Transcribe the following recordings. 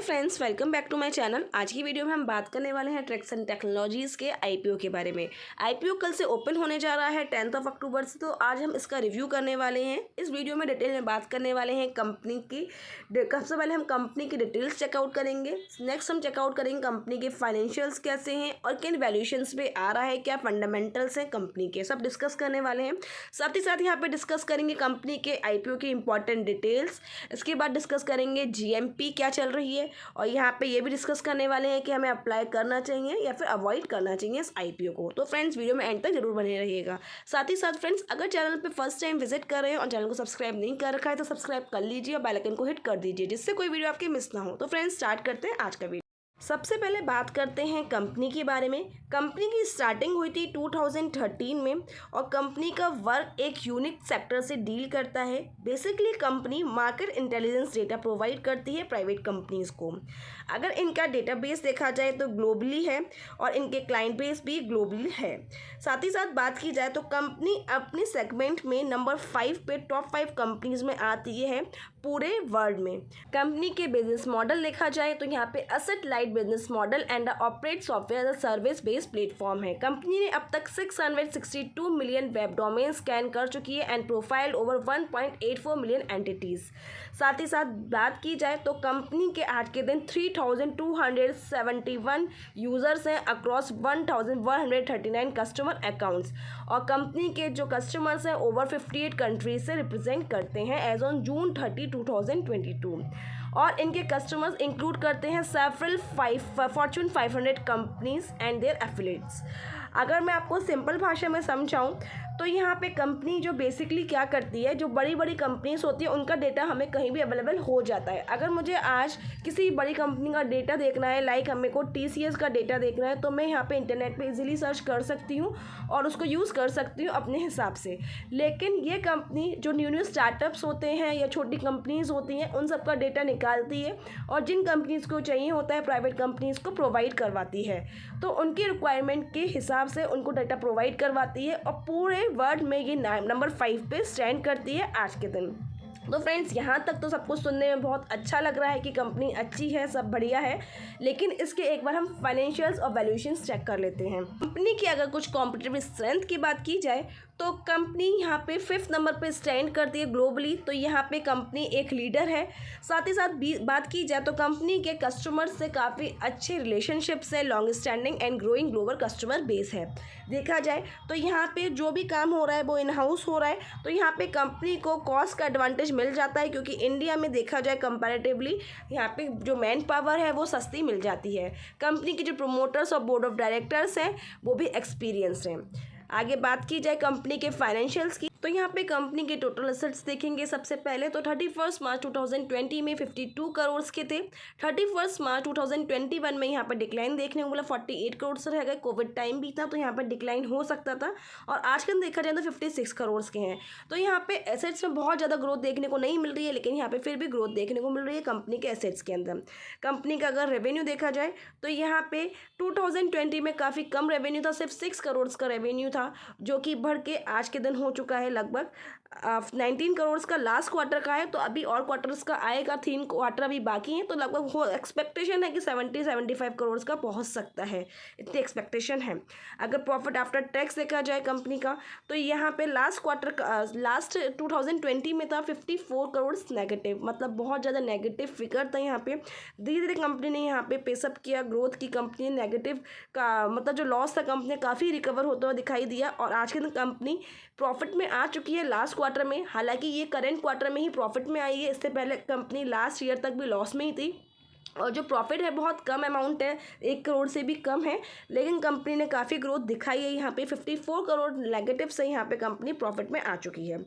Friends, welcome back to my channel. आज की video में हम बात करने वाले हैं ट्रेक्सन टेक्नोलॉजीज़ के आईपीओ के बारे में। आईपीओ कल से ओपन होने जा रहा है 10 अक्टूबर से, तो आज हम इसका रिव्यू करने वाले हैं। इस वीडियो में डिटेल में बात करने वाले हैं कंपनी की। सबसे पहले हम कंपनी की डिटेल्स चेकआउट करेंगे। नेक्स्ट हम चेकआउट करेंगे कंपनी के फाइनेंशियल्स कैसे हैं और किन वैल्यूएशंस पे आ रहा है, क्या फंडामेंटल्स हैं कंपनी के, सब डिस्कस करने वाले हैं। साथ ही साथ यहाँ पे डिस्कस करेंगे कंपनी के आईपीओ की इंपॉर्टेंट डिटेल्स। इसके बाद डिस्कस करेंगे जीएमपी क्या चल रही है, और यहाँ पे ये भी डिस्कस करने वाले हैं कि हमें अप्लाई करना चाहिए या फिर अवॉइड करना चाहिए इस आईपीओ को। तो फ्रेंड्स, वीडियो में एंड तक जरूर बने रहिएगा। साथ ही साथ फ्रेंड्स, अगर चैनल पे फर्स्ट टाइम विजिट कर रहे हैं और चैनल को सब्सक्राइब नहीं कर रखा है तो सब्सक्राइब कर लीजिए और बेल आइकन को हिट कर दीजिए, जिससे कोई वीडियो आपकी मिस ना हो। तो फ्रेंड्स, स्टार्ट करते हैं आज का वीडियो। सबसे पहले बात करते हैं कंपनी के बारे में। कंपनी की स्टार्टिंग हुई थी 2013 में और कंपनी का वर्क एक यूनिक सेक्टर से डील करता है। Basically company market intelligence data provide करती है प्राइवेट कंपनीज़ को। अगर इनका डेटाबेस देखा जाए तो ग्लोबली है और इनके क्लाइंट बेस भी ग्लोबली है। साथ ही साथ बात की जाए तो कंपनी अपने सेगमेंट में नंबर 5 पे टॉप 5 कंपनीज में आती है पूरे वर्ल्ड में। कंपनी के बिजनेस मॉडल देखा जाए तो यहाँ पे asset light business model and operate software as a service based platform है। कंपनी ने अब तक 662 मिलियन वेब डोमेन स्कैन कर चुकी है and profile over 1.84 million entities. साथ ही साथ बात की जाए तो कंपनी के आज के दिन 3271 यूजर्स हैं अक्रॉस 1139 कस्टमर अकाउंट्स, और कंपनी के जो कस्टमर्स हैं ओवर 58 कंट्रीज से रिप्रेजेंट करते हैं एज ऑन जून 30, 2022। और इनके कस्टमर्स इंक्लूड करते हैं several Fortune 500 companies and their affiliates. अगर मैं आपको सिंपल भाषा में समझाऊं तो यहाँ पे कंपनी जो बेसिकली क्या करती है, जो बड़ी बड़ी कंपनीज होती है उनका डेटा हमें कहीं भी अवेलेबल हो जाता है। अगर मुझे आज किसी बड़ी कंपनी का डेटा देखना है, लाइक हमें को टीसीएस का डेटा देखना है, तो मैं यहाँ पे इंटरनेट पे इजीली सर्च कर सकती हूँ और उसको यूज़ कर सकती हूँ अपने हिसाब से। लेकिन ये कंपनी जो न्यू स्टार्टअप्स होते हैं या छोटी कंपनीज होती हैं उन सबका डेटा निकालती है और जिन कंपनीज़ को चाहिए होता है प्राइवेट कंपनीज़ को प्रोवाइड करवाती है। तो उनकी रिक्वायरमेंट के हिसाब से उनको डेटा प्रोवाइड करवाती है और पूरे वर्ल्ड में ये नंबर 5 पे स्टैंड करती है आज के दिन। तो फ्रेंड्स, यहाँ तक तो सब कुछ सुनने में बहुत अच्छा लग रहा है कि कंपनी अच्छी है, सब बढ़िया है। लेकिन इसके एक बार हम फाइनेंशियल्स और वैल्यूएशंस चेक कर लेते हैं। कंपनी की अगर कुछ कॉम्पिटिटिव स्ट्रेंथ की बात की जाए तो कंपनी यहाँ पे 5th नंबर पे स्टैंड करती है ग्लोबली, तो यहाँ पे कंपनी एक लीडर है। साथ ही साथ बात की जाए तो कंपनी के कस्टमर्स से काफ़ी अच्छे रिलेशनशिप्स है, long standing and growing global customer base है। देखा जाए तो यहाँ पे जो भी काम हो रहा है वो इन हाउस हो रहा है, तो यहाँ पे कंपनी को कॉस्ट का एडवांटेज मिल जाता है, क्योंकि इंडिया में देखा जाए कंपैरेटिवली यहाँ पे जो मैन पावर है वो सस्ती मिल जाती है। कंपनी के जो प्रोमोटर्स और बोर्ड ऑफ डायरेक्टर्स हैं वो भी एक्सपीरियंस्ड हैं। आगे बात की जाए कंपनी के फाइनेंशियल्स की तो यहाँ पे कंपनी के टोटल एसेट्स देखेंगे। सबसे पहले तो 31 मार्च 2020 में 52 करोड़ के थे। 31 मार्च 2021 में यहाँ पर डिक्लाइन देखने को मिला, 48 करोड़ से रह गए। कोविड टाइम भी था तो यहाँ पर डिक्लाइन हो सकता था, और आज का देखा जाए तो 56 करोड़ के हैं। तो यहाँ पे एसेट्स में बहुत ज़्यादा ग्रोथ देखने को नहीं मिल रही है, लेकिन यहाँ पे फिर भी ग्रोथ देखने को मिल रही है कंपनी के एसेट्स के अंदर। कंपनी का अगर रेवेन्यू देखा जाए तो यहाँ पे 2020 में काफ़ी कम रेवेन्यू था, सिर्फ 6 करोड़ का रेवेन्यू था, जो कि बढ़ के आज के दिन हो चुका है लगभग 19 करोड़ का लास्ट क्वार्टर का है। तो अभी और क्वार्टर्स का आएगा, 3 क्वार्टर अभी बाकी हैं, तो लगभग हो एक्सपेक्टेशन है कि 70-75 करोड़ का पहुंच सकता है, इतनी एक्सपेक्टेशन है। अगर प्रॉफिट आफ्टर टैक्स देखा जाए कंपनी का तो यहाँ पे लास्ट 2020 में था 54 करोड़ नेगेटिव, मतलब बहुत ज़्यादा नेगेटिव फिगर था। यहाँ पे धीरे धीरे कंपनी ने यहाँ पे पेसअप किया ग्रोथ की। कंपनी नेगेटिव का मतलब जो लॉस था कंपनी काफ़ी रिकवर होता हुआ दिखाई दिया, और आज के दिन कंपनी प्रॉफिट में आ चुकी है लास्ट क्वार्टर में। हालांकि ये करंट क्वार्टर में ही प्रॉफिट में आई है, इससे पहले कंपनी लास्ट ईयर तक भी लॉस में ही थी, और जो प्रॉफिट है बहुत कम अमाउंट है, 1 करोड़ से भी कम है, लेकिन कंपनी ने काफ़ी ग्रोथ दिखाई है। यहाँ पे 54 करोड़ नेगेटिव से यहाँ पे कंपनी प्रॉफिट में आ चुकी है।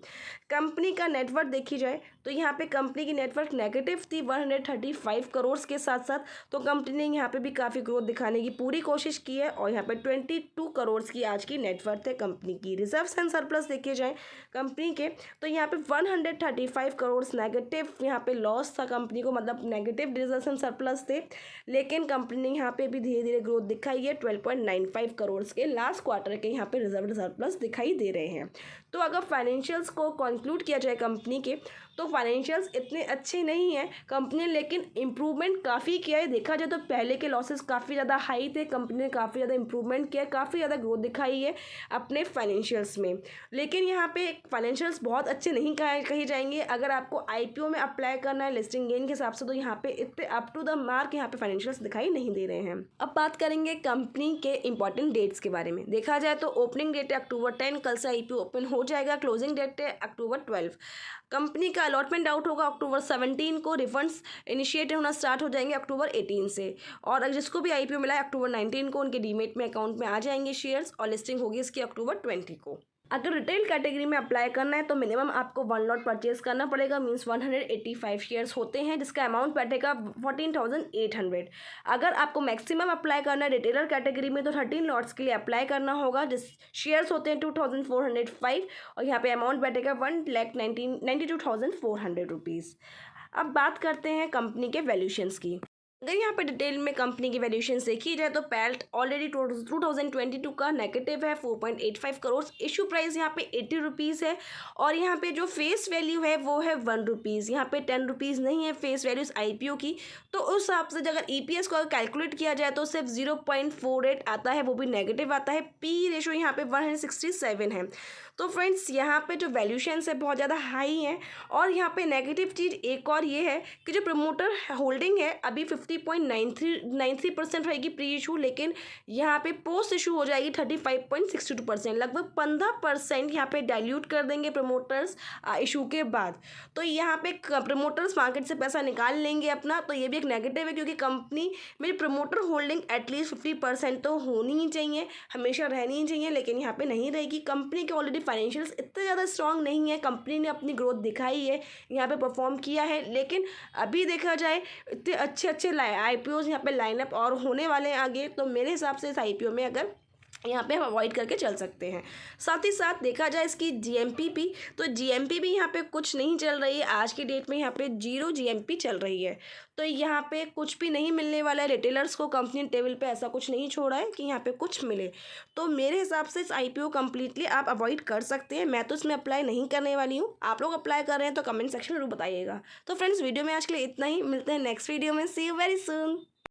कंपनी का नेटवर्थ देखी जाए तो यहाँ पे कंपनी की नेटवर्थ नेगेटिव थी 135 करोड़ के साथ साथ, तो कंपनी ने यहाँ पे भी काफ़ी ग्रोथ दिखाने की पूरी कोशिश की है, और यहाँ पे 22 करोड़ की आज की नेटवर्थ है कंपनी की। रिजर्व्स एंड सरप्लस देखे जाए कंपनी के तो यहाँ पे 135 करोड़ नेगेटिव यहाँ पे लॉस था कंपनी को, मतलब नेगेटिव रिजर्व्स एंड सरप्लस थे, लेकिन कंपनी ने यहाँ पे भी धीरे धीरे ग्रोथ दिखाई है। 12.95 करोड़ के लास्ट क्वार्टर के यहाँ पे रिजर्व सरप्लस दिखाई दे रहे हैं। तो अगर फाइनेंशियल्स को कंक्लूड किया जाए कंपनी के, तो फाइनेंशियल्स इतने अच्छे नहीं हैं कंपनी, लेकिन इम्प्रूवमेंट काफ़ी किया है। देखा जाए तो पहले के लॉसेस काफ़ी ज़्यादा हाई थे, कंपनी ने काफ़ी ज़्यादा इम्प्रूवमेंट किया है, काफ़ी ज़्यादा ग्रोथ दिखाई है अपने फाइनेंशियल्स में। लेकिन यहाँ पे फाइनेंशियल्स बहुत अच्छे नहीं कहे जाएंगे। अगर आपको IPO में अप्लाई करना है लिस्टिंग गेन के हिसाब से, तो यहाँ पे इतने अप टू द मार्क यहाँ पे फाइनेंशियल्स दिखाई नहीं दे रहे हैं। अब बात करेंगे कंपनी के इंपॉर्टेंट डेट्स के बारे में। देखा जाए तो ओपनिंग डेट है October 10, कल से IPO ओपन हो जाएगा। क्लोजिंग डेट है October 12। कंपनी का अलॉटमेंट आउट होगा October 17 को। रिफंड्स इनिशिएट होना स्टार्ट हो जाएंगे October 18 से, और जिसको भी IPO मिला है October 19 को उनके डीमेट में अकाउंट में आ जाएंगे शेयर्स, और लिस्टिंग होगी इसकी October 20 को। अगर रिटेल कैटेगरी में अप्लाई करना है तो मिनिमम आपको 1 लॉट परचेज करना पड़ेगा, मीन्स 185 शेयर्स होते हैं, जिसका अमाउंट बैठेगा 14,800। अगर आपको मैक्सिमम अप्लाई करना है रिटेलर कैटेगरी में, तो 13 लॉट्स के लिए अप्लाई करना होगा, जिस शेयर्स होते हैं 2,405, और यहाँ पे अमाउंट बैठेगा 1,92,400 रुपीज़। अब बात करते हैं कंपनी के वैल्यूशंस की। अगर यहाँ पे डिटेल में कंपनी की वैल्यूशन देखी जाए तो पैल्ट ऑलरेडी 2022 का नेगेटिव है 4.85 करोड़। इशू प्राइस यहाँ पे 80 रुपीज़ है, और यहाँ पे जो फेस वैल्यू है वो है 1 रुपीज़। यहाँ पे 10 रुपीज़ नहीं है फेस वैल्यू IPO की। तो उस हिसाब से अगर EPS को अगर कैलकुलेट किया जाए तो सिर्फ 0.48 आता है, वो भी नेगेटिव आता है। P रेशो यहाँ पे 167 है। तो फ्रेंड्स यहाँ पे जो वैल्यूशंस है बहुत ज़्यादा हाई हैं। और यहाँ पे नेगेटिव चीज़ एक और ये है कि जो प्रमोटर होल्डिंग है अभी 50.93% रहेगी प्री इशू, लेकिन यहाँ पे पोस्ट इशू हो जाएगी 35.62%। लगभग 15% यहाँ पे डाइल्यूट कर देंगे प्रमोटर्स इशू के बाद। तो यहाँ पे प्रमोटर्स मार्केट से पैसा निकाल लेंगे अपना, तो ये भी एक नेगेटिव है, क्योंकि कंपनी में प्रमोटर होल्डिंग एटलीस्ट 50% तो होनी ही चाहिए, हमेशा रहनी ही चाहिए, लेकिन यहाँ पे नहीं रहेगी। कंपनी के ऑलरेडी फाइनेंशियल्स इतने ज़्यादा स्ट्रॉन्ग नहीं है, कंपनी ने अपनी ग्रोथ दिखाई है, यहाँ पे परफॉर्म किया है, लेकिन अभी देखा जाए इतने अच्छे IPOs यहाँ पे लाइनअप और होने वाले हैं आगे। तो मेरे हिसाब से इस IPO में अगर यहाँ पे हम अवॉइड करके चल सकते हैं। साथ ही साथ देखा जाए इसकी GMP भी, तो GMP भी यहाँ पे कुछ नहीं चल रही है आज की डेट में, यहाँ पे 0 GMP चल रही है। तो यहाँ पे कुछ भी नहीं मिलने वाला है रिटेलर्स को, कंपनी टेबल पे ऐसा कुछ नहीं छोड़ा है कि यहाँ पे कुछ मिले। तो मेरे हिसाब से इस IPO कम्प्लीटली आप अवॉइड कर सकते हैं। मैं तो इसमें अप्लाई नहीं करने वाली हूँ, आप लोग अप्लाई कर रहे हैं तो कमेंट सेक्शन में जरूर बताइएगा। तो फ्रेंड्स वीडियो में आज के लिए इतना ही, मिलते हैं नेक्स्ट वीडियो में। सी यू वेरी सून।